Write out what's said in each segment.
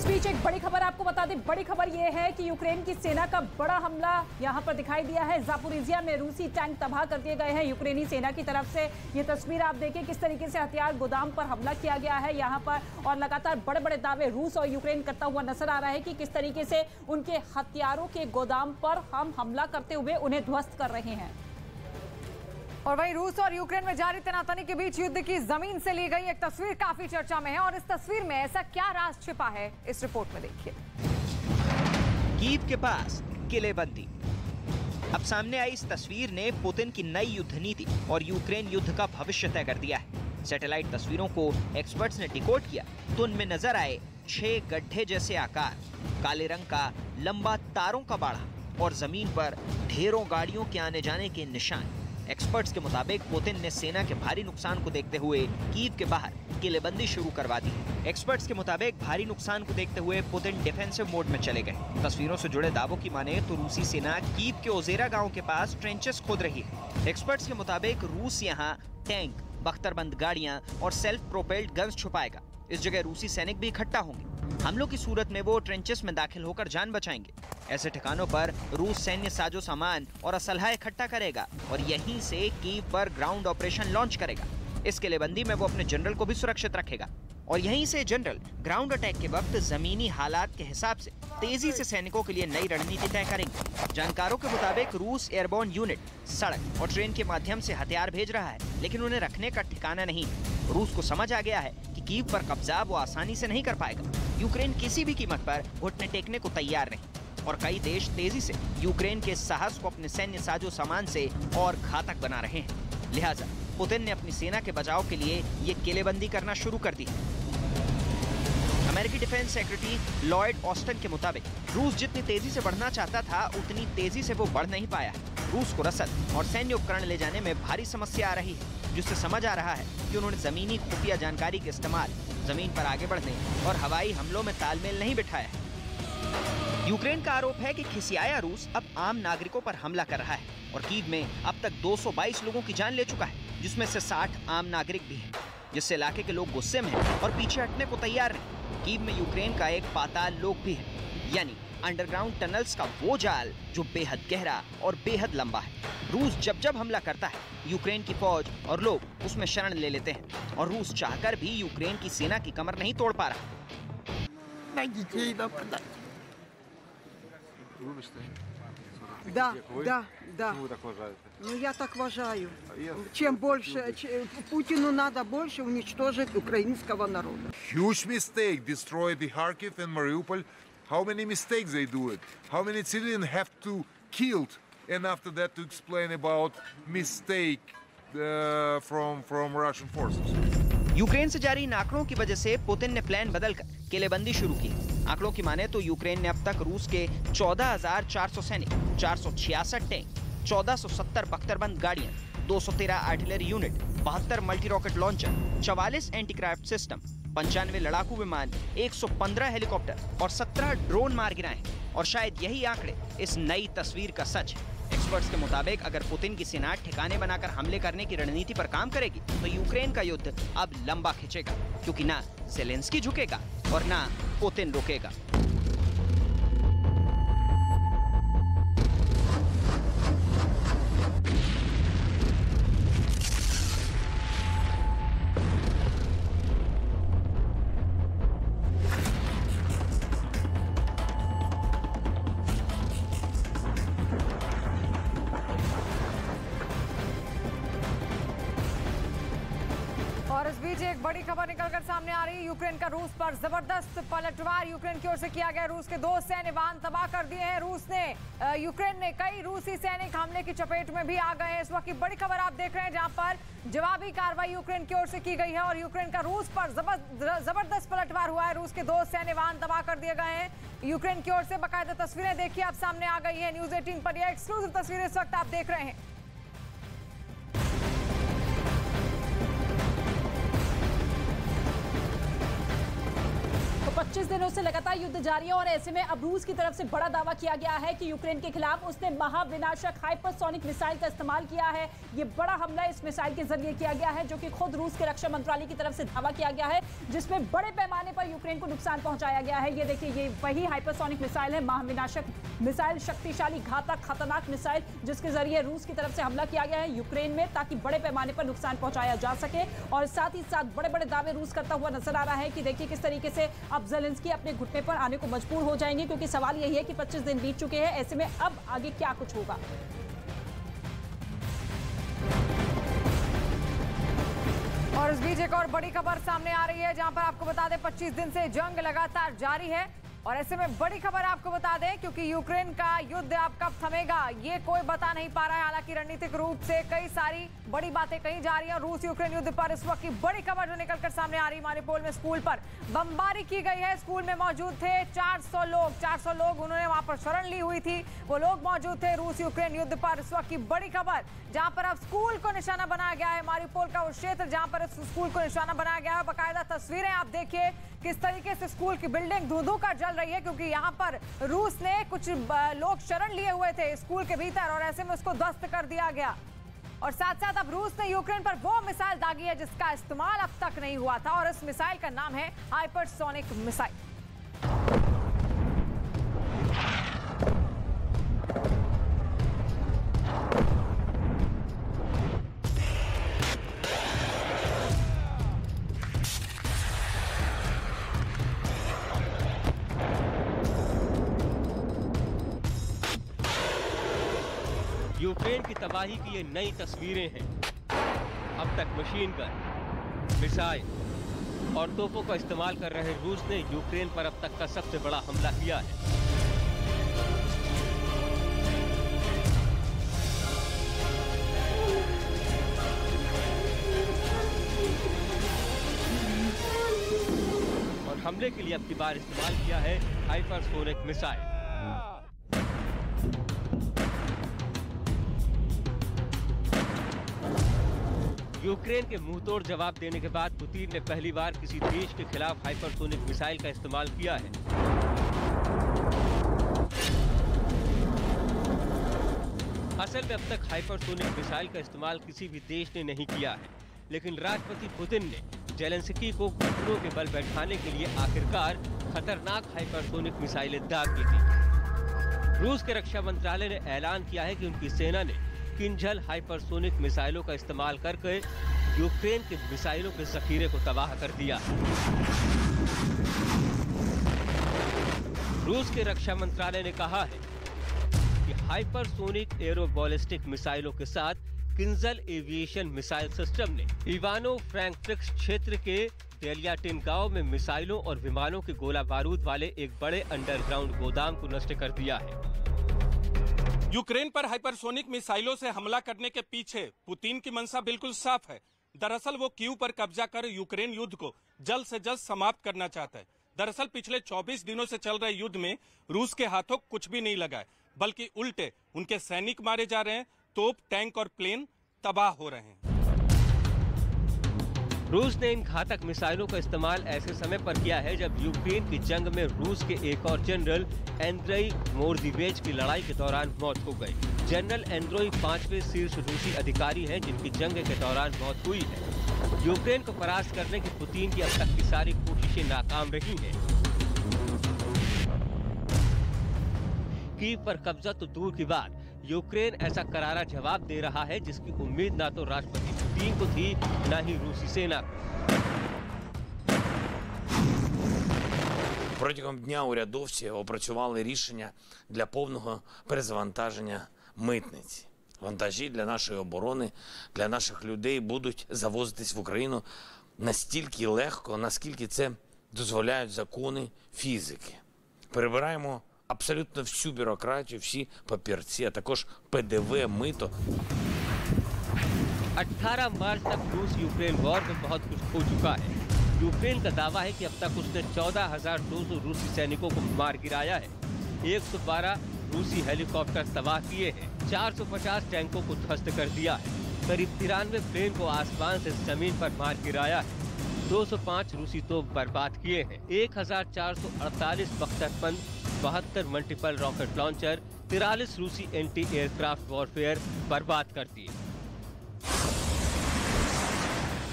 इस बीच एक बड़ी खबर आपको बता दें, बड़ी खबर यह है कि यूक्रेन की सेना का बड़ा हमला यहां पर दिखाई दिया है। जापोरिजिया में रूसी टैंक तबाह कर दिए गए हैं यूक्रेनी सेना की तरफ से। ये तस्वीर आप देखें किस तरीके से हथियार गोदाम पर हमला किया गया है यहां पर, और लगातार बड़े बड़े दावे रूस और यूक्रेन करता हुआ नजर आ रहा है कि किस तरीके से उनके हथियारों के गोदाम पर हम हमला करते हुए उन्हें ध्वस्त कर रहे हैं। और वहीं रूस और यूक्रेन में जारी तनातनी के बीच युद्ध की जमीन से ली गई एक तस्वीर काफी चर्चा में है, और इस तस्वीर में ऐसा क्या राज छिपा है, इस रिपोर्ट में देखिए। कीव के पास किलेबंदी। अब सामने आई इस तस्वीर ने पुतिन की नई युद्ध नीति और यूक्रेन युद्ध का भविष्य तय कर दिया है। सैटेलाइट तस्वीरों को एक्सपर्ट्स ने डिकोड किया तो उनमें नजर आए 6 गड्ढे जैसे आकार, काले रंग का लंबा तारों का बाड़ा और जमीन पर ढेरों गाड़ियों के आने जाने के निशान। एक्सपर्ट्स के मुताबिक पुतिन ने सेना के भारी नुकसान को देखते हुए कीव के बाहर किलेबंदी शुरू करवा दी। एक्सपर्ट्स के मुताबिक भारी नुकसान को देखते हुए पुतिन डिफेंसिव मोड में चले गए। तस्वीरों से जुड़े दावों की माने तो रूसी सेना कीव के ओजेरा गांव के पास ट्रेंचेस खोद रही है। एक्सपर्ट्स के मुताबिक रूस यहां टैंक, बख्तरबंद गाड़ियां और सेल्फ प्रोपेल्ड गन्स छुपाएगा। इस जगह रूसी सैनिक भी इकट्ठा होंगे। हमलों की सूरत में वो ट्रेंचेस में दाखिल होकर जान बचाएंगे। ऐसे ठिकानों पर रूस सैन्य साजो सामान और असलहा इकट्ठा करेगा और यहीं से कीव पर ग्राउंड ऑपरेशन लॉन्च करेगा। इस किलेबंदी में वो अपने जनरल को भी सुरक्षित रखेगा और यहीं से जनरल ग्राउंड अटैक के वक्त जमीनी हालात के हिसाब से तेजी से सैनिकों के लिए नई रणनीति तय करेंगे। जानकारों के मुताबिक रूस एयरबोर्न यूनिट सड़क और ट्रेन के माध्यम से हथियार भेज रहा है, लेकिन उन्हें रखने का ठिकाना नहीं। रूस को समझ आ गया है कि कीव पर कब्जा वो आसानी से नहीं कर पाएगा। यूक्रेन किसी भी कीमत पर घुटने टेकने को तैयार नहीं और कई देश तेजी से यूक्रेन के साहस को अपने सैन्य साजो सामान से और घातक बना रहे हैं। लिहाजा पुतिन ने अपनी सेना के बचाव के लिए ये किलेबंदी करना शुरू कर दी। अमेरिकी डिफेंस सेक्रेटरी लॉयड ऑस्टिन के मुताबिक रूस जितनी तेजी से बढ़ना चाहता था उतनी तेजी से वो बढ़ नहीं पाया। रूस को रसद और सैन्य उपकरण ले जाने में भारी समस्या आ रही है, जिससे समझ आ रहा है कि उन्होंने जमीनी खुफिया जानकारी के इस्तेमाल, जमीन पर आगे बढ़ने और हवाई हमलों में तालमेल नहीं बिठाया है। यूक्रेन का आरोप है कि खिसियाया रूस अब आम नागरिकों पर हमला कर रहा है और कीव में अब तक 222 लोगों की जान ले चुका है, जिसमें से 60 आम नागरिक भी हैं, जिससे इलाके के लोग गुस्से में हैं और पीछे हटने को तैयार नहीं। कीव में यूक्रेन का एक पाताल लोक भी है, यानी अंडरग्राउंड टनल्स का वो जाल जो बेहद गहरा और बेहद लंबा है। रूस जब जब हमला करता है यूक्रेन की फौज और लोग उसमें शरण ले लेते हैं और रूस चाहकर भी यूक्रेन की सेना की कमर नहीं तोड़ पा रहा। Да. Ну я так уважаю. Чем больше, Путину надо больше уничтожить украинского народа. Huge mistake, destroy the Kharkiv and Mariupol. How many mistakes they do it? How many civilians have to killed? And after that to explain about mistake from Russian forces. Ukraine से जारी इन आंकड़ों की वजह से पुतिन ने plan बदलकर किलेबंदी शुरू की। आंकड़ों की माने तो यूक्रेन ने अब तक रूस के 14,400 सैनिक, 466 टैंक, 1470 बख्तरबंद गाड़ियां, 213 artillery unit, 72 multi rocket launcher, 44 antiaircraft system, 95 लड़ाकू विमान, 115 हेलीकॉप्टर और 17 ड्रोन मार गिराए। और शायद यही आंकड़े इस नई तस्वीर का सच है। एक्सपर्ट्स के मुताबिक अगर पुतिन की सेना ठिकाने बनाकर हमले करने की रणनीति पर काम करेगी तो यूक्रेन का युद्ध अब लंबा खिंचेगा, क्योंकि ना ज़ेलेंस्की झुकेगा और ना पुतिन रुकेगा। और इस बीच एक बड़ी खबर निकलकर सामने आ रही है। यूक्रेन का रूस पर जबरदस्त पलटवार यूक्रेन की ओर से किया गया। रूस के 2 सैन्य वाहन तबाह कर दिए हैं। यूक्रेन ने कई रूसी सैनिक हमले की चपेट में भी आ गए हैं। इस वक्त की बड़ी खबर आप देख रहे हैं, जहां पर जवाबी कार्रवाई यूक्रेन की ओर से की गई है और यूक्रेन का रूस पर जबरदस्त पलटवार हुआ है। रूस के 2 सैन्य वाहन तबाह कर दिए गए हैं यूक्रेन की ओर से। बाकायदा तस्वीरें देखिए आप सामने आ गई है न्यूज़ 18 पर। यह एक्सक्लूसिव तस्वीरें इस वक्त आप देख रहे हैं। 25 दिनों से लगातार युद्ध जारी है और ऐसे में अब रूस की तरफ से बड़ा दावा किया गया है कि यूक्रेन के खिलाफ उसने महाविनाशक हाइपरसोनिक मिसाइल का इस्तेमाल किया है। ये बड़ा हमला इस मिसाइल के जरिए किया गया है, जो कि खुद रूस के रक्षा मंत्रालय की तरफ से दावा किया गया है, जिसमें बड़े पैमाने पर यूक्रेन को नुकसान पहुंचाया गया है। ये देखिए, ये वही हाइपरसोनिक मिसाइल है, महाविनाशक मिसाइल, शक्तिशाली, घातक, खतरनाक मिसाइल, जिसके जरिए रूस की तरफ से हमला किया गया है यूक्रेन में, ताकि बड़े पैमाने पर नुकसान पहुंचाया जा सके। और साथ ही साथ बड़े बड़े दावे रूस करता हुआ नजर आ रहा है कि देखिए किस तरीके से अब ज़ेलेंस्की अपने घुटने पर आने को मजबूर हो जाएंगे, क्योंकि सवाल यही है कि 25 दिन बीत चुके हैं। ऐसे में अब आगे क्या कुछ होगा। और इस बीच एक और बड़ी खबर सामने आ रही है, जहां पर आपको बता दें 25 दिन से जंग लगातार जारी है। और ऐसे में बड़ी खबर आपको बता दें, क्योंकि यूक्रेन का युद्ध अब कब थमेगा ये कोई बता नहीं पा रहा है। हालांकि रणनीतिक रूप से कई सारी बड़ी बातें कही जा रही हैं। रूस यूक्रेन युद्ध पर इस वक्त की बड़ी खबर जो निकलकर सामने आ रही है, मारिउपोल में स्कूल पर बमबारी की गई है। स्कूल में मौजूद थे 400 लोग, उन्होंने वहां पर शरण ली हुई थी, वो लोग मौजूद थे। रूस यूक्रेन युद्ध पर इस वक्त की बड़ी खबर, जहां पर अब स्कूल को निशाना बनाया गया है। मारिउपोल का वो क्षेत्र जहां पर इस स्कूल को निशाना बनाया गया है। बाकायदा तस्वीरें आप देखिए किस तरीके से स्कूल की बिल्डिंग धुंधु का जल रही है, क्योंकि यहाँ पर रूस ने कुछ लोग शरण लिए हुए थे स्कूल के भीतर और ऐसे में उसको ध्वस्त कर दिया गया। और साथ साथ अब रूस ने यूक्रेन पर वो मिसाइल दागी है जिसका इस्तेमाल अब तक नहीं हुआ था, और इस मिसाइल का नाम है हाइपरसोनिक मिसाइल। यूक्रेन की तबाही की ये नई तस्वीरें हैं। अब तक मशीन गन, मिसाइल और तोपों का इस्तेमाल कर रहे रूस ने यूक्रेन पर अब तक का सबसे बड़ा हमला किया है। और हमले के लिए अब की बार इस्तेमाल किया है हाइपरसोनिक मिसाइल। यूक्रेन के मुंहतोड़ जवाब देने के बाद पुतिन ने पहली बार किसी देश के खिलाफ हाइपरसोनिक मिसाइल का इस्तेमाल किया है। असल में अब तक हाइपरसोनिक मिसाइल का इस्तेमाल किसी भी देश ने नहीं किया है, लेकिन राष्ट्रपति पुतिन ने ज़ेलेंस्की को घुटनों के बल बैठाने के लिए आखिरकार खतरनाक हाइपरसोनिक मिसाइलें दाग दी थी। रूस के रक्षा मंत्रालय ने ऐलान किया है कि उनकी सेना ने किंजल हाइपरसोनिक मिसाइलों का इस्तेमाल करके यूक्रेन के मिसाइलों के जखीरे को तबाह कर दिया। रूस के रक्षा मंत्रालय ने कहा है कि हाइपरसोनिक एरो बैलिस्टिक मिसाइलों के साथ किंजल एविएशन मिसाइल सिस्टम ने इवानो फ्रैंकिव्स्क क्षेत्र के डेलियाटिन गांव में मिसाइलों और विमानों के गोला बारूद वाले एक बड़े अंडरग्राउंड गोदाम को नष्ट कर दिया है। यूक्रेन पर हाइपरसोनिक मिसाइलों से हमला करने के पीछे पुतिन की मंशा बिल्कुल साफ है। दरअसल वो कीव पर कब्जा कर यूक्रेन युद्ध को जल्द से जल्द समाप्त करना चाहता है। दरअसल पिछले 24 दिनों से चल रहे युद्ध में रूस के हाथों कुछ भी नहीं लगा है, बल्कि उल्टे उनके सैनिक मारे जा रहे हैं, तोप, टैंक और प्लेन तबाह हो रहे हैं। रूस ने इन घातक मिसाइलों का इस्तेमाल ऐसे समय पर किया है जब यूक्रेन की जंग में रूस के एक और जनरल एंड्रेई मोरदीवेज की लड़ाई के दौरान मौत हो गई। जनरल एंड्रेई 5वें शीर्ष रूसी अधिकारी हैं जिनकी जंग के दौरान मौत हुई है। यूक्रेन को परास्त करने की पुतिन की अब तक की सारी कोशिशें नाकाम रही हैं। कीव पर कब्जा तो दूर की बात, यूक्रेन ऐसा करारा जवाब दे रहा है जिसकी उम्मीद ना तो राष्ट्रपति पुतिन को थी, ना ही रूसी सेना को। Протягом дня урядовці опрацювали рішення для повного перезавантаження митниці. Вантажі для нашої оборони, для наших людей будуть завозитись в Україну настільки легко, наскільки це дозволяють закони фізики. Перебираємо абсолютно всю бюрократію, всі папірці, а також ПДВ, мито. 18 मार्च तक रूस यूक्रेन वॉर में बहुत कुछ खो चुका है। यूक्रेन का दावा है कि अब तक उसने 14,200 रूसी सैनिकों को मार गिराया है, 112 रूसी हेलीकॉप्टर तबाह किए हैं, 450 टैंकों को ध्वस्त कर दिया है, करीब 93 प्लेन को आसमान से जमीन पर मार गिराया है। 205 रूसी तोप बर्बाद किए हैं। 1448 बख्तरबंद, 72 मल्टीपल रॉकेट लॉन्चर, 43 रूसी एंटी एयरक्राफ्ट वॉरफेयर बर्बाद कर दिए।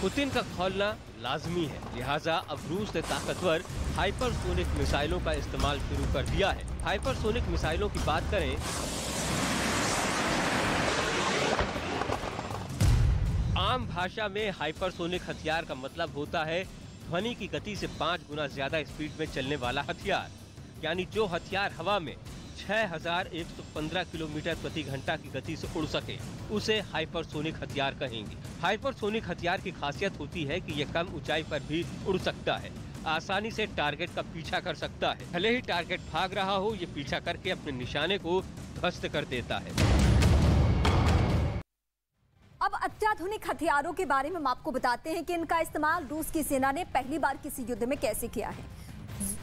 पुतिन का खौलना लाजमी है, लिहाजा अब रूस ने ताकतवर हाइपरसोनिक मिसाइलों का इस्तेमाल शुरू कर दिया है। हाइपरसोनिक मिसाइलों की बात करें, आम भाषा में हाइपरसोनिक हथियार का मतलब होता है ध्वनि की गति से 5 गुना ज्यादा स्पीड में चलने वाला हथियार। यानी जो हथियार हवा में 6115 किलोमीटर प्रति घंटा की गति से उड़ सके, उसे हाइपरसोनिक हथियार कहेंगे। हाइपरसोनिक हथियार की खासियत होती है कि यह कम ऊंचाई पर भी उड़ सकता है, आसानी से टारगेट का पीछा कर सकता है। भले ही टारगेट भाग रहा हो, ये पीछा करके अपने निशाने को ध्वस्त कर देता है। अब अत्याधुनिक हथियारों के बारे में हम आपको बताते हैं कि इनका इस्तेमाल रूस की सेना ने पहली बार किसी युद्ध में कैसे किया है,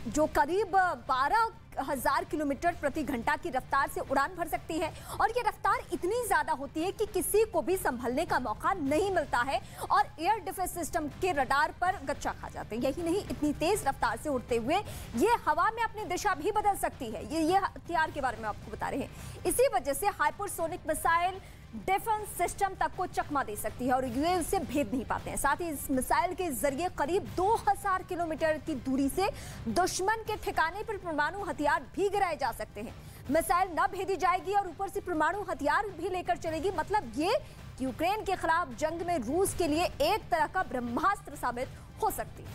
जो करीब 12,000 किलोमीटर प्रति घंटा की रफ्तार से उड़ान भर सकती है। और ये रफ्तार इतनी ज्यादा होती है कि किसी को भी संभलने का मौका नहीं मिलता है और एयर डिफेंस सिस्टम के रडार पर गच्चा खा जाते हैं। यही नहीं, इतनी तेज रफ्तार से उड़ते हुए ये हवा में अपनी दिशा भी बदल सकती है। ये हथियार के बारे में आपको बता रहे हैं। इसी वजह से हाइपरसोनिक मिसाइल डिफेंस सिस्टम तक को चकमा दे सकती है और ये उसे भेद नहीं पाते हैं। साथ ही इस मिसाइल के जरिए करीब 2000 किलोमीटर की दूरी से दुश्मन के ठिकाने पर परमाणु हथियार भी गिराए जा सकते हैं। मिसाइल न भेदी जाएगी और ऊपर से परमाणु हथियार भी लेकर चलेगी। मतलब ये यूक्रेन के खिलाफ जंग में रूस के लिए एक तरह का ब्रह्मास्त्र साबित हो सकती है।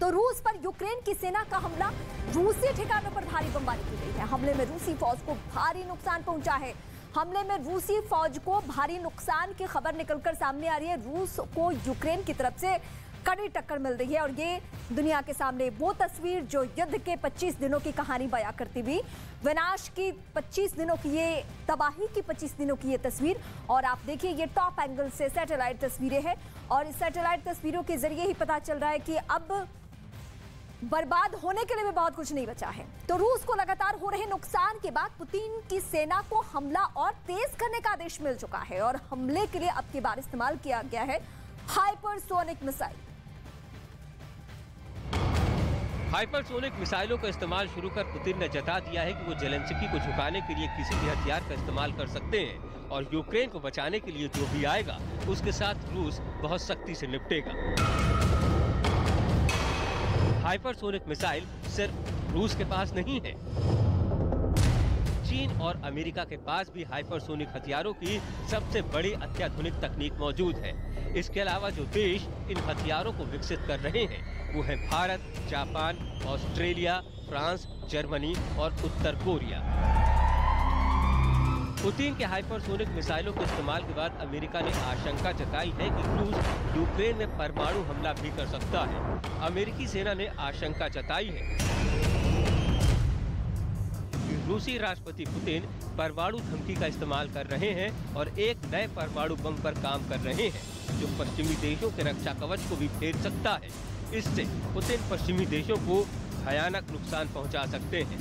तो रूस पर यूक्रेन की सेना का हमला, रूसी ठिकानों पर भारी बमबारी की गई है। हमले में रूसी फौज को भारी नुकसान पहुंचा है। हमले में रूसी फौज को भारी नुकसान की खबर निकलकर सामने आ रही है। रूस को यूक्रेन की तरफ से कड़ी टक्कर मिल रही है और ये दुनिया के सामने वो तस्वीर जो युद्ध के 25 दिनों की कहानी बयां करती हुई, विनाश की 25 दिनों की ये तबाही की 25 दिनों की ये तस्वीर। और आप देखिए, ये टॉप एंगल से सैटेलाइट तस्वीरें हैं और इस सैटेलाइट तस्वीरों के जरिए ही पता चल रहा है कि अब बर्बाद होने के लिए भी बहुत कुछ नहीं बचा है। तो रूस को लगातार हो रहे नुकसान के बाद पुतिन की सेना को हमला और तेज करने का आदेश मिल चुका है और हमले के लिए अब की बार इस्तेमाल किया गया है हाइपरसोनिक मिसाइल। हाइपरसोनिक मिसाइलों का इस्तेमाल शुरू कर पुतिन ने जता दिया है कि वो जेलेंस्की को झुकाने के लिए किसी भी हथियार का इस्तेमाल कर सकते हैं और यूक्रेन को बचाने के लिए जो भी आएगा उसके साथ रूस बहुत सख्ती से निपटेगा। हाइपरसोनिक मिसाइल सिर्फ रूस के पास नहीं है, चीन और अमेरिका के पास भी हाइपरसोनिक हथियारों की सबसे बड़ी अत्याधुनिक तकनीक मौजूद है। इसके अलावा जो देश इन हथियारों को विकसित कर रहे हैं वो है Bharat, Japan, Australia, France, Germany और उत्तर कोरिया। पुतिन के हाइपरसोनिक मिसाइलों के इस्तेमाल के बाद अमेरिका ने आशंका जताई है कि रूस यूक्रेन में परमाणु हमला भी कर सकता है। अमेरिकी सेना ने आशंका जताई है कि रूसी राष्ट्रपति पुतिन परमाणु धमकी का इस्तेमाल कर रहे हैं और एक नए परमाणु बम पर काम कर रहे हैं जो पश्चिमी देशों के रक्षा कवच को भी फेर सकता है। इससे पुतिन पश्चिमी देशों को भयानक नुकसान पहुंचा सकते हैं।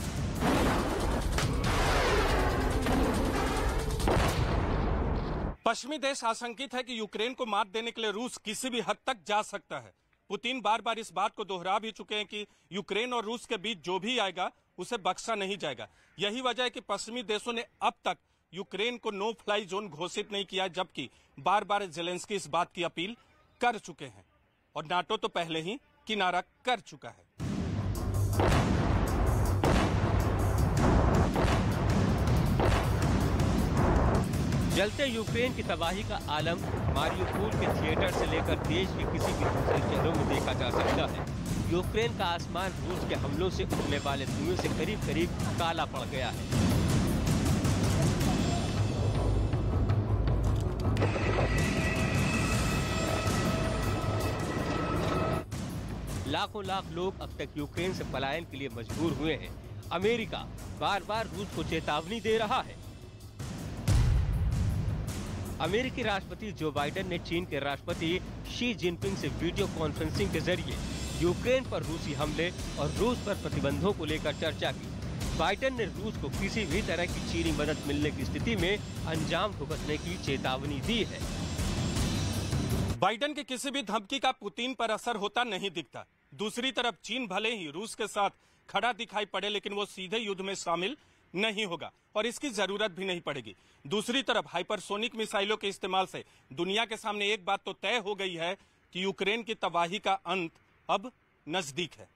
पश्चिमी देश आशंकित है कि यूक्रेन को मात देने के लिए रूस किसी भी हद तक जा सकता है। पुतिन बार बार इस बात को दोहरा भी चुके हैं कि यूक्रेन और रूस के बीच जो भी आएगा उसे बख्शा नहीं जाएगा। यही वजह है कि पश्चिमी देशों ने अब तक यूक्रेन को नो फ्लाई जोन घोषित नहीं किया, जबकि बार बार जेलेंस्की इस बात की अपील कर चुके हैं और नाटो तो पहले ही किनारा कर चुका है। जलते यूक्रेन की तबाही का आलम मारियुपोल के थिएटर से लेकर देश के किसी भी दूसरे शहरों में देखा जा सकता है। यूक्रेन का आसमान रूस के हमलों से उड़ने वाले धुएं से करीब करीब काला पड़ गया है। लाखों लाख लोग अब तक यूक्रेन से पलायन के लिए मजबूर हुए हैं। अमेरिका बार बार रूस को चेतावनी दे रहा है। अमेरिकी राष्ट्रपति जो बाइडेन ने चीन के राष्ट्रपति शी जिनपिंग से वीडियो कॉन्फ्रेंसिंग के जरिए यूक्रेन पर रूसी हमले और रूस पर प्रतिबंधों को लेकर चर्चा की। बाइडेन ने रूस को किसी भी तरह की चीनी मदद मिलने की स्थिति में अंजाम भुगतने की चेतावनी दी है। बाइडेन के किसी भी धमकी का पुतिन पर असर होता नहीं दिखता। दूसरी तरफ चीन भले ही रूस के साथ खड़ा दिखाई पड़े, लेकिन वो सीधे युद्ध में शामिल नहीं होगा और इसकी जरूरत भी नहीं पड़ेगी। दूसरी तरफ हाइपरसोनिक मिसाइलों के इस्तेमाल से दुनिया के सामने एक बात तो तय हो गई है कि यूक्रेन की तबाही का अंत अब नजदीक है।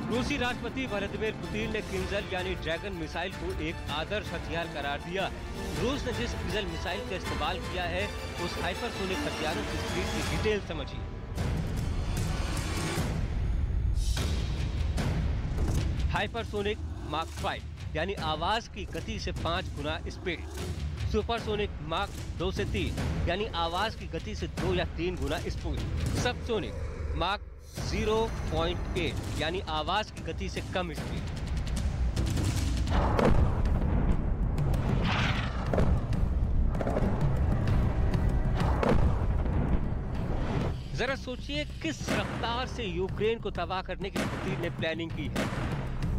रूसी राष्ट्रपति व्लादिमीर पुतिन ने किंजल यानी ड्रैगन मिसाइल को एक आदर्श हथियार करार दिया है। रूस ने जिस किंजल मिसाइल का इस्तेमाल किया है उस हाइपरसोनिक हथियारों की स्पीड की डिटेल समझिए। हाइपरसोनिक माक 5 यानी आवाज की गति से 5 गुना स्पीड। सुपरसोनिक माक 2 से 3 यानी आवाज की गति से 2 या 3 गुना स्पीड। सबसोनिक माक 0.8 यानी आवाज की गति से कम स्पीड। जरा सोचिए किस रफ्तार से यूक्रेन को तबाह करने की पुतिन ने प्लानिंग की है।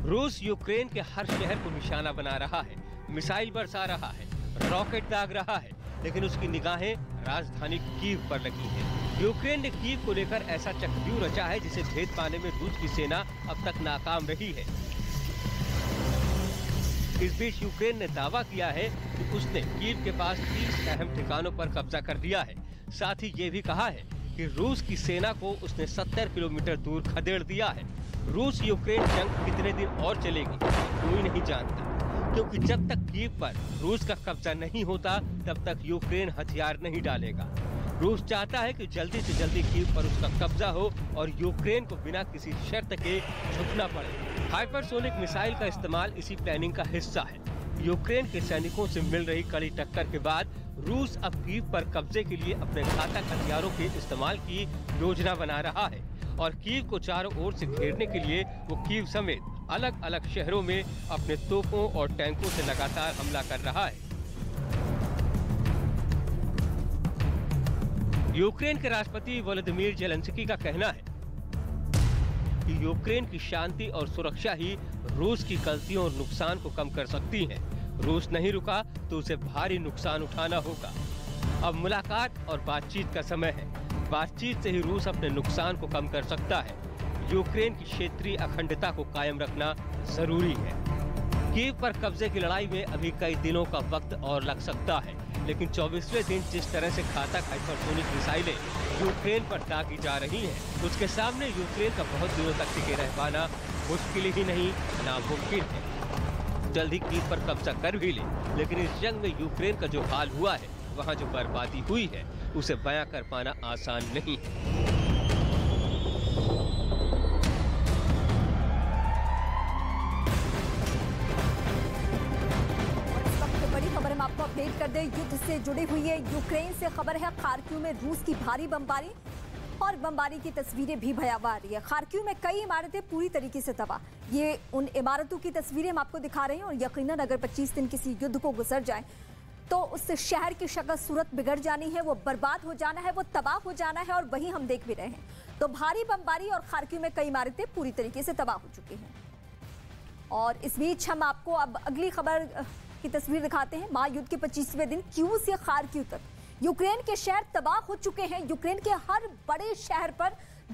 रूस यूक्रेन के हर शहर को निशाना बना रहा है, मिसाइल बरसा रहा है, रॉकेट दाग रहा है, लेकिन उसकी निगाहें राजधानी कीव पर लगी हैं। यूक्रेन ने कीव को लेकर ऐसा चक्रव्यूह रचा है जिसे भेद पाने में रूस की सेना अब तक नाकाम रही है। इस बीच यूक्रेन ने दावा किया है कि उसने कीव के पास 30 अहम ठिकानों पर कब्जा कर लिया है। साथ ही ये भी कहा है कि रूस की सेना को उसने 70 किलोमीटर दूर खदेड़ दिया है। रूस यूक्रेन जंग कितने दिन और चलेगी कोई नहीं जानता, क्योंकि जब तक कीव पर रूस का कब्जा नहीं होता तब तक यूक्रेन हथियार नहीं डालेगा। रूस चाहता है कि जल्दी से जल्दी कीव पर उसका कब्जा हो और यूक्रेन को बिना किसी शर्त के झुकना पड़े। हाइपरसोनिक मिसाइल का इस्तेमाल इसी प्लानिंग का हिस्सा है। यूक्रेन के सैनिकों से मिल रही कड़ी टक्कर के बाद रूस अब कीव पर कब्जे के लिए अपने घातक हथियारों के इस्तेमाल की योजना बना रहा है और कीव को चारों ओर से घेरने के लिए वो कीव समेत अलग अलग शहरों में अपने तोपों और टैंकों से लगातार हमला कर रहा है। यूक्रेन के राष्ट्रपति व्लादिमीर जेलेंस्की का कहना है कि यूक्रेन की शांति और सुरक्षा ही रूस की गलतियों और नुकसान को कम कर सकती है। रूस नहीं रुका तो उसे भारी नुकसान उठाना होगा। अब मुलाकात और बातचीत का समय है। बातचीत से ही रूस अपने नुकसान को कम कर सकता है। यूक्रेन की क्षेत्रीय अखंडता को कायम रखना जरूरी है। कीव पर कब्जे की लड़ाई में अभी कई दिनों का वक्त और लग सकता है, लेकिन 24वें दिन जिस तरह से घातक हाइपरसोनिक मिसाइलें यूक्रेन पर दागी जा रही हैं, उसके सामने यूक्रेन का बहुत दिनों तक टिके रह पाना मुश्किल ही नहीं नामुमकिन है। जल्द ही कीव पर कब्जा कर भी ले, लेकिन इस जंग में यूक्रेन का जो हाल हुआ है, वहाँ जो बर्बादी हुई है, उसे बयां कर पाना आसान नहीं है। आपको अपडेट कर दे युद्ध से जुड़ी हुई है यूक्रेन से खबर है। खार्किव में रूस की भारी बमबारी और बमबारी की तस्वीरें भी भयावह आ रही है। खार्किव में कई इमारतें पूरी तरीके से तबाह। ये उन इमारतों की तस्वीरें हम आपको दिखा रहे हैं और यकीनन अगर 25 दिन किसी युद्ध को गुजर जाए तो उस शहर की शक्ल सूरत बिगड़ जानी है, वो बर्बाद हो जाना है, वो तबाह हो जाना है और वही हम देख भी रहे हैं। तो भारी बमबारी और खार्किव में कई इमारतें पूरी तरीके से तबाह हो चुकी हैं। और इस बीच हम आपको अब अगली खबर की तस्वीर दिखाते हैं। महायुद्ध के 25वें दिन कीव से खार्किव तक यूक्रेन के शहर तबाह हो चुके हैं। यूक्रेन के हर बड़े शहर पर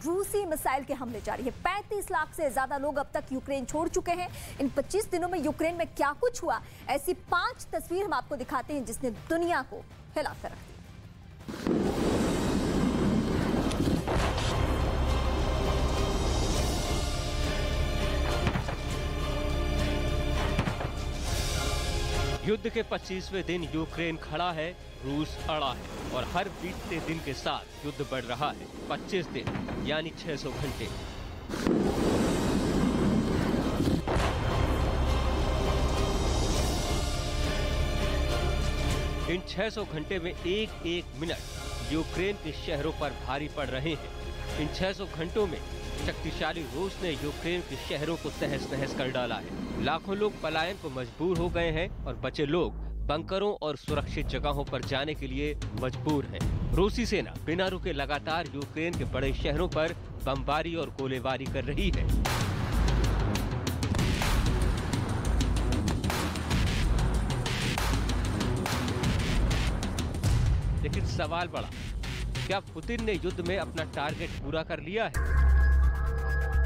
रूसी मिसाइल के हमले जारी है। 35 लाख से ज्यादा लोग अब तक यूक्रेन छोड़ चुके हैं। इन 25 दिनों में यूक्रेन में क्या कुछ हुआ, ऐसी 5 तस्वीर हम आपको दिखाते हैं जिसने दुनिया को हिला कर रख दिया। युद्ध के 25वें दिन यूक्रेन खड़ा है, रूस अड़ा है और हर बीतते दिन के साथ युद्ध बढ़ रहा है। 25 दिन यानी 600 घंटे। इन 600 घंटे में एक एक मिनट यूक्रेन के शहरों पर भारी पड़ रहे हैं। इन 600 घंटों में शक्तिशाली रूस ने यूक्रेन के शहरों को तहस नहस कर डाला है। लाखों लोग पलायन को मजबूर हो गए हैं और बचे लोग बंकरों और सुरक्षित जगहों पर जाने के लिए मजबूर है। रूसी सेना बिना रुके लगातार यूक्रेन के बड़े शहरों पर बमबारी और गोलीबारी कर रही है। लेकिन सवाल बड़ा, क्या पुतिन ने युद्ध में अपना टारगेट पूरा कर लिया है?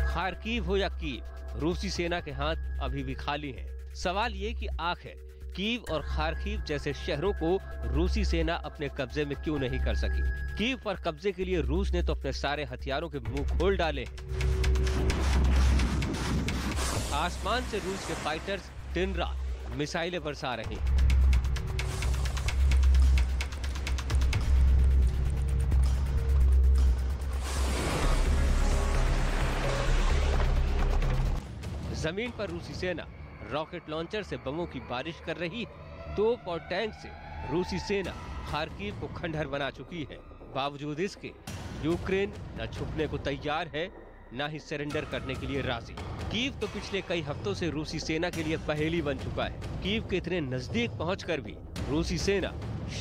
खार्किव हो या कीव, रूसी सेना के हाथ अभी भी खाली हैं। सवाल ये कि आखिर कीव और खार्किव जैसे शहरों को रूसी सेना अपने कब्जे में क्यों नहीं कर सकी? कीव पर कब्जे के लिए रूस ने तो अपने सारे हथियारों के मुंह खोल डाले हैं। आसमान से रूस के फाइटर्स दिन रात मिसाइलें बरसा रहे हैं। जमीन पर रूसी सेना रॉकेट लॉन्चर से बमों की बारिश कर रही है। तोप और टैंक से रूसी सेना खार्किव को खंडहर बना चुकी है। बावजूद इसके यूक्रेन न झुकने को तैयार है, न ही सरेंडर करने के लिए राजी। कीव तो पिछले कई हफ्तों से रूसी सेना के लिए पहेली बन चुका है। कीव के इतने नजदीक पहुंचकर भी रूसी सेना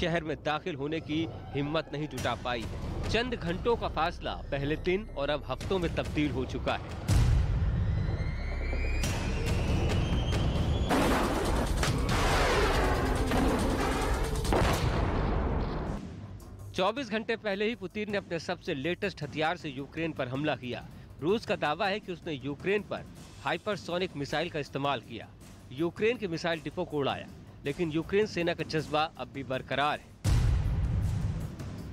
शहर में दाखिल होने की हिम्मत नहीं जुटा पाई है। चंद घंटों का फासला पहले दिन और अब हफ्तों में तब्दील हो चुका है। 24 घंटे पहले ही पुतिन ने अपने सबसे लेटेस्ट हथियार से यूक्रेन पर हमला किया। रूस का दावा है कि उसने यूक्रेन पर हाइपरसोनिक मिसाइल का इस्तेमाल किया। यूक्रेन के मिसाइल डिपो को उड़ाया, लेकिन यूक्रेन सेना का जज्बा अब भी बरकरार है।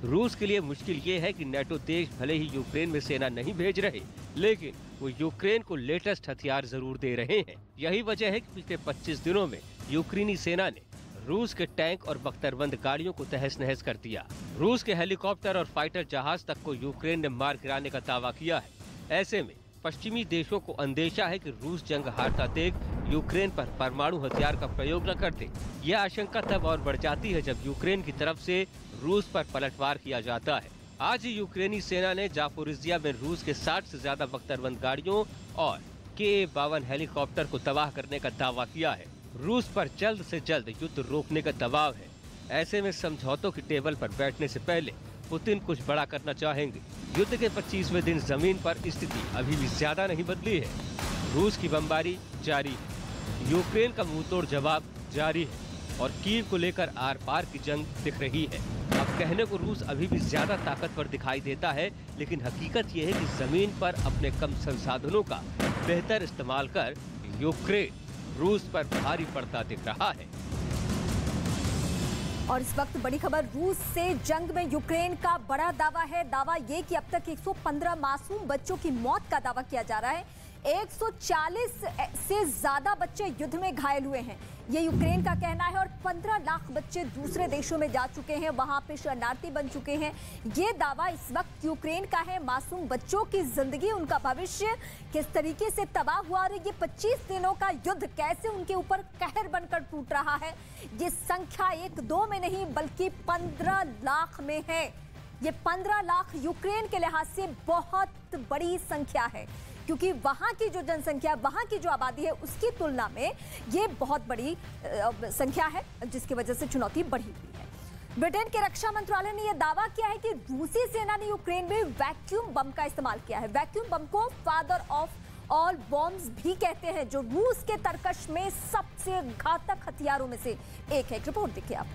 रूस के लिए मुश्किल ये है कि नेटो देश भले ही यूक्रेन में सेना नहीं भेज रहे, लेकिन वो यूक्रेन को लेटेस्ट हथियार जरूर दे रहे हैं। यही वजह है कि पिछले 25 दिनों में यूक्रेनी सेना ने रूस के टैंक और बख्तरबंद गाड़ियों को तहस नहस कर दिया। रूस के हेलीकॉप्टर और फाइटर जहाज तक को यूक्रेन ने मार गिराने का दावा किया है। ऐसे में पश्चिमी देशों को अंदेशा है कि रूस जंग हारता देख यूक्रेन पर परमाणु हथियार का प्रयोग न करते। यह आशंका तब और बढ़ जाती है जब यूक्रेन की तरफ से रूस पर पलटवार किया जाता है। आज ही यूक्रेनी सेना ने जापोरिजिया में रूस के 60 से ज्यादा बख्तरबंद गाड़ियों और Ka-52 हेलीकॉप्टर को तबाह करने का दावा किया है। रूस पर जल्द से जल्द युद्ध रोकने का दबाव है। ऐसे में समझौतों की टेबल पर बैठने से पहले पुतिन कुछ बड़ा करना चाहेंगे। युद्ध के 25वें दिन जमीन पर स्थिति अभी भी ज्यादा नहीं बदली है। रूस की बमबारी जारी है, यूक्रेन का मुंहतोड़ जवाब जारी है और कीव को लेकर आर पार की जंग दिख रही है। अब कहने को रूस अभी भी ज्यादा ताकतवर दिखाई देता है, लेकिन हकीकत यह है कि जमीन पर अपने कम संसाधनों का बेहतर इस्तेमाल कर यूक्रेन रूस पर भारी पड़ता दिख रहा है। और इस वक्त बड़ी खबर रूस से जंग में यूक्रेन का बड़ा दावा है। दावा ये कि अब तक 115 मासूम बच्चों की मौत का दावा किया जा रहा है। 140 से ज्यादा बच्चे युद्ध में घायल हुए हैं, ये यूक्रेन का कहना है। और 15 लाख बच्चे दूसरे देशों में जा चुके हैं, वहां पे शरणार्थी बन चुके हैं। ये दावा इस वक्त यूक्रेन का है। मासूम बच्चों की जिंदगी, उनका भविष्य किस तरीके से तबाह हुआ और ये 25 दिनों का युद्ध कैसे उनके ऊपर कहर बनकर टूट रहा है, ये संख्या 1-2 में नहीं बल्कि 15 लाख में है। ये 15 लाख यूक्रेन के लिहाज से बहुत बड़ी संख्या है, क्योंकि वहां की जो जनसंख्या, वहां की जो आबादी है, उसकी तुलना में ये बहुत बड़ी संख्या है, जिसकी वजह से चुनौती बढ़ी हुई है। ब्रिटेन के रक्षा मंत्रालय ने यह दावा किया है कि रूसी सेना ने यूक्रेन में वैक्यूम बम का इस्तेमाल किया है। वैक्यूम बम को फादर ऑफ ऑल बॉम्ब्स भी कहते हैं, जो रूस के तरकश में सबसे घातक हथियारों में से एक है। एक रिपोर्ट देखिए आप,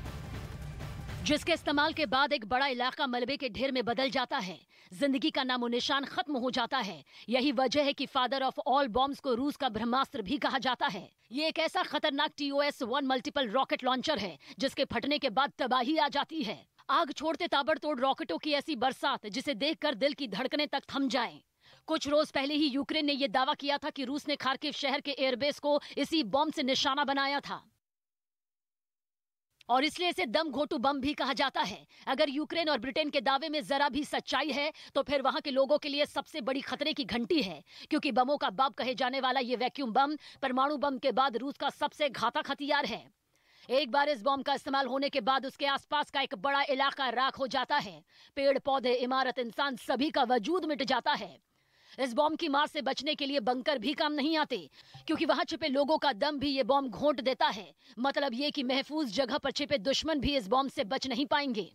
जिसके इस्तेमाल के बाद एक बड़ा इलाका मलबे के ढेर में बदल जाता है, जिंदगी का नामो निशान खत्म हो जाता है। यही वजह है कि फादर ऑफ ऑल बॉम्ब्स को रूस का ब्रह्मास्त्र भी कहा जाता है। ये एक ऐसा खतरनाक TOS-1 मल्टीपल रॉकेट लॉन्चर है जिसके फटने के बाद तबाही आ जाती है। आग छोड़ते ताबड़तोड़ रॉकेटों की ऐसी बरसात जिसे देखकर दिल की धड़कनें तक थम जाएं। कुछ रोज पहले ही यूक्रेन ने यह दावा किया था कि रूस ने खार्किव शहर के एयरबेस को इसी बम से निशाना बनाया था और इसलिए इसे दम घोटू बम भी कहा जाता है। अगर यूक्रेन और ब्रिटेन के दावे में जरा भी सच्चाई है तो फिर वहां के लोगों के लिए सबसे बड़ी खतरे की घंटी है, क्योंकि बमों का बाप कहे जाने वाला ये वैक्यूम बम परमाणु बम के बाद रूस का सबसे घातक हथियार है। एक बार इस बम का इस्तेमाल होने के बाद उसके आसपास का एक बड़ा इलाका राख हो जाता है। पेड़ पौधे, इमारत, इंसान सभी का वजूद मिट जाता है। इस बॉम्ब की मार से बचने के लिए बंकर भी काम नहीं आते, क्योंकि वहां छिपे लोगों का दम भी ये बॉम्ब घोंट देता है। मतलब ये कि महफूज जगह पर छिपे दुश्मन भी इस बॉम्ब से बच नहीं पाएंगे।